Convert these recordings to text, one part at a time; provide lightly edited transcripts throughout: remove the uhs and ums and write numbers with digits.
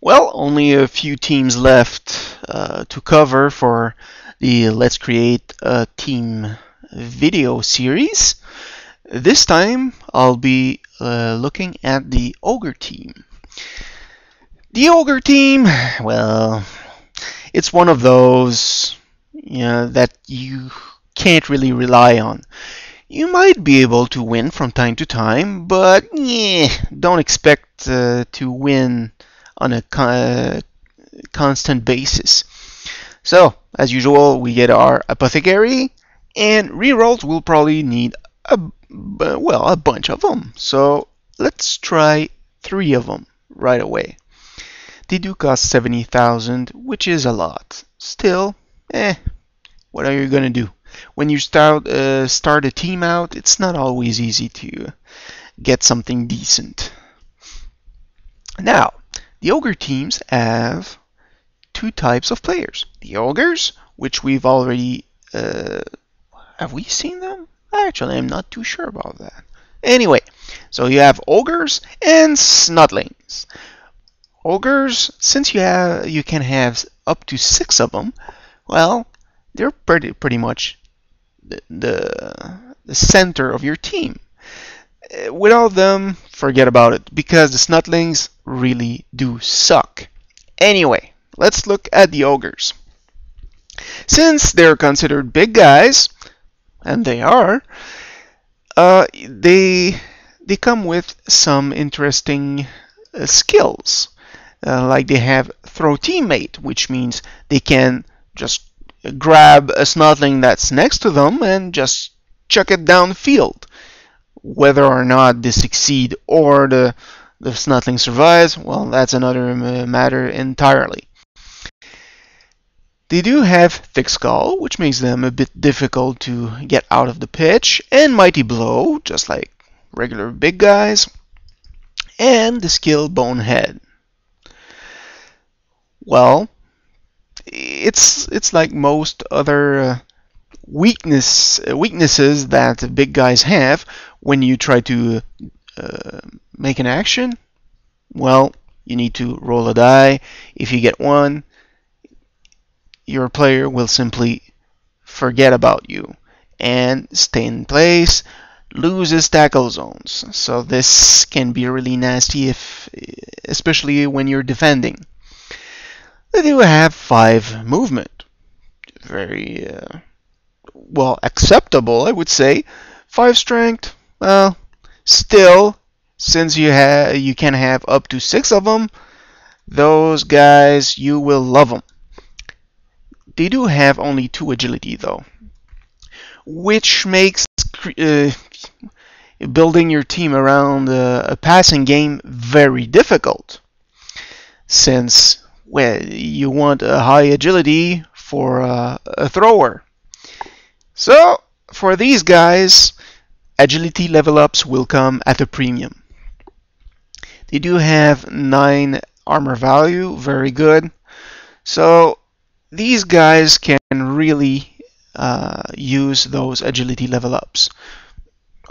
Well, only a few teams left to cover for the Let's Create a Team video series. This time I'll be looking at the Ogre team. The Ogre team, well, it's one of those that you can't really rely on. You might be able to win from time to time, but don't expect to win on a constant basis. So, as usual, we get our apothecary, and rerolls will probably need a bunch of them. So let's try 3 of them right away. They do cost 70,000, which is a lot. Still, what are you gonna do? When you start a team out, it's not always easy to get something decent. Now, the Ogre teams have 2 types of players. The Ogres, which we've already... have we seen them? Actually, I'm not too sure about that. Anyway, so you have Ogres and snotlings. Ogres, since you can have up to 6 of them, well, they're pretty much the center of your team. Without them, forget about it, because the snotlings really do suck. Anyway, let's look at the Ogres. Since they're considered big guys, and they are, they come with some interesting skills. Like they have throw teammate, which means they can just grab a snotling that's next to them and just chuck it down the field. Whether or not they succeed or the snotling survives, well, that's another matter entirely. They do have thick skull, which makes them a bit difficult to get out of the pitch, and mighty blow, just like regular big guys, and the skill bonehead. Well, it's like most other weaknesses that big guys have. When you try to make an action, well, you need to roll a die. If you get 1, your player will simply forget about you and stay in place, loses tackle zones. So this can be really nasty, especially when you're defending. They do have 5 movement. Very, acceptable, I would say. 5 strength, well, still, since you can have up to 6 of them, those guys, you will love them. They do have only 2 agility, though, which makes building your team around a passing game very difficult, since you want a high agility for a thrower. So, for these guys, agility level ups will come at a premium. They do have 9 armor value, very good. So, these guys can really use those agility level ups.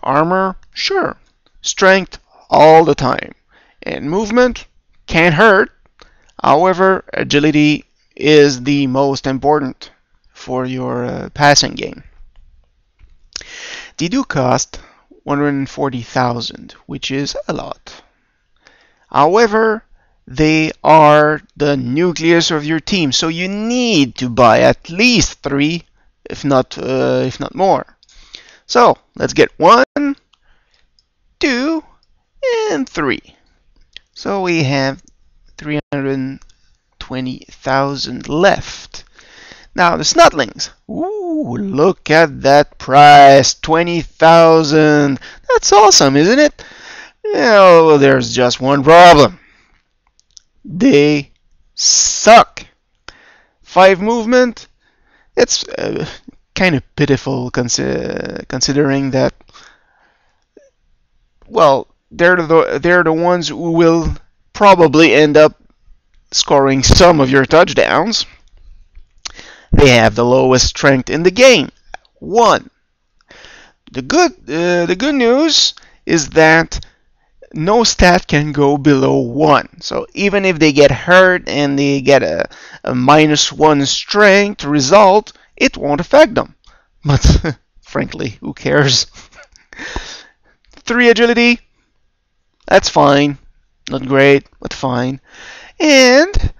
Armor, sure. Strength, all the time. And movement, can't hurt. However, agility is the most important for your passing game. They do cost 140,000, which is a lot. However, they are the nucleus of your team, so you need to buy at least 3, if not more. So let's get 1, 2, and 3. So we have 320,000 left. Now the snotlings. Ooh, look at that price, 20,000. That's awesome, isn't it? Well, there's just one problem. They suck. 5 movement. It's kind of pitiful considering that. Well, they're the ones who will probably end up scoring some of your touchdowns. They have the lowest strength in the game, 1. The good news is that no stat can go below 1. So even if they get hurt and they get a -1 strength result, it won't affect them. But frankly, who cares? 3 agility, that's fine. Not great, but fine. And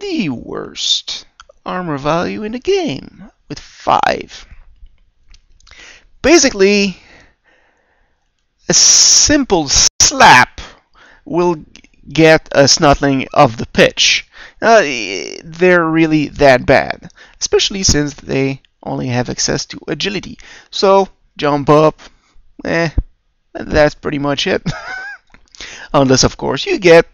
the worst armor value in the game with 5. Basically, a simple slap will get a snotling off the pitch. They're really that bad, especially since they only have access to agility. So jump up, that's pretty much it. Unless, of course, you get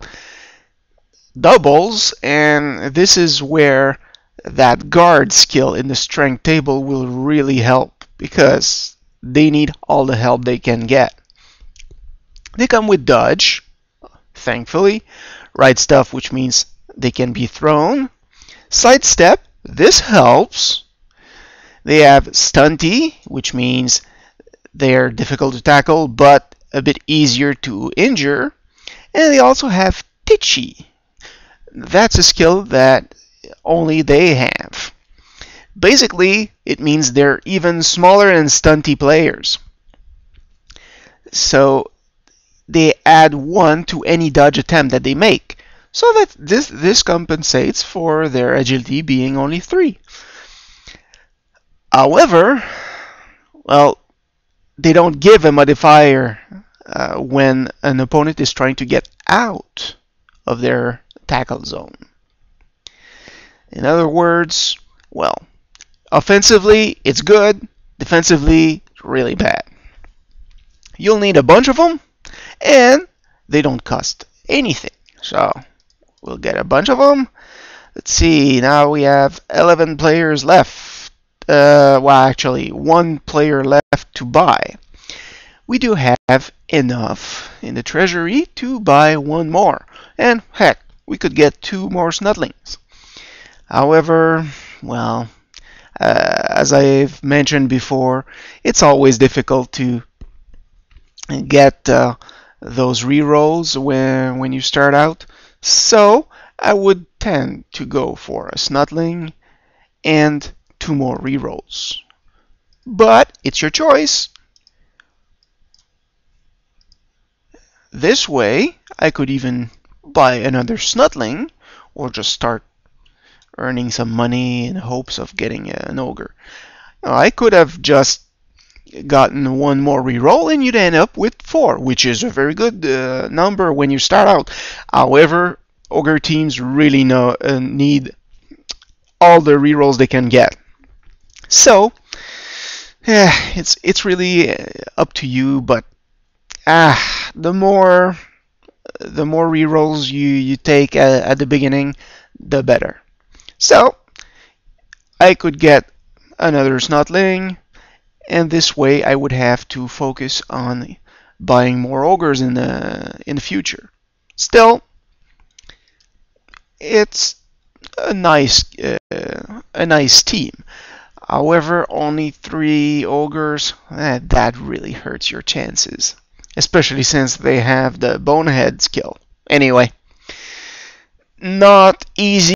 doubles, and this is where that guard skill in the strength table will really help, because they need all the help they can get. They come with dodge, thankfully, right stuff, which means they can be thrown, sidestep, this helps. They have stunty, which means they're difficult to tackle but a bit easier to injure, and they also have titchy. That's a skill that only they have. Basically, it means they're even smaller and stunty players. So they add 1 to any dodge attempt that they make, so that this compensates for their agility being only 3. However, well, they don't give a modifier when an opponent is trying to get out of their tackle zone. In other words, well, offensively it's good, defensively it's really bad. You'll need a bunch of them, and they don't cost anything. So we'll get a bunch of them. Let's see, now we have 11 players left. Well, actually, 1 player left to buy. We do have enough in the treasury to buy 1 more. And heck, we could get 2 more snotlings. However, well, as I've mentioned before, it's always difficult to get those rerolls when you start out. So I would tend to go for a snotling and 2 more rerolls. But it's your choice. This way, I could even buy another snotling or just start earning some money in hopes of getting an ogre. Now, I could have just gotten 1 more reroll and you'd end up with 4, which is a very good number when you start out. However, ogre teams really need all the rerolls they can get. So, it's really up to you, but the more rerolls you take at the beginning, the better. So I could get another snotling, and this way I would have to focus on buying more ogres in the future. Still, it's a nice team. However, only 3 ogres, that really hurts your chances, especially since they have the bonehead skill. Anyway, not easy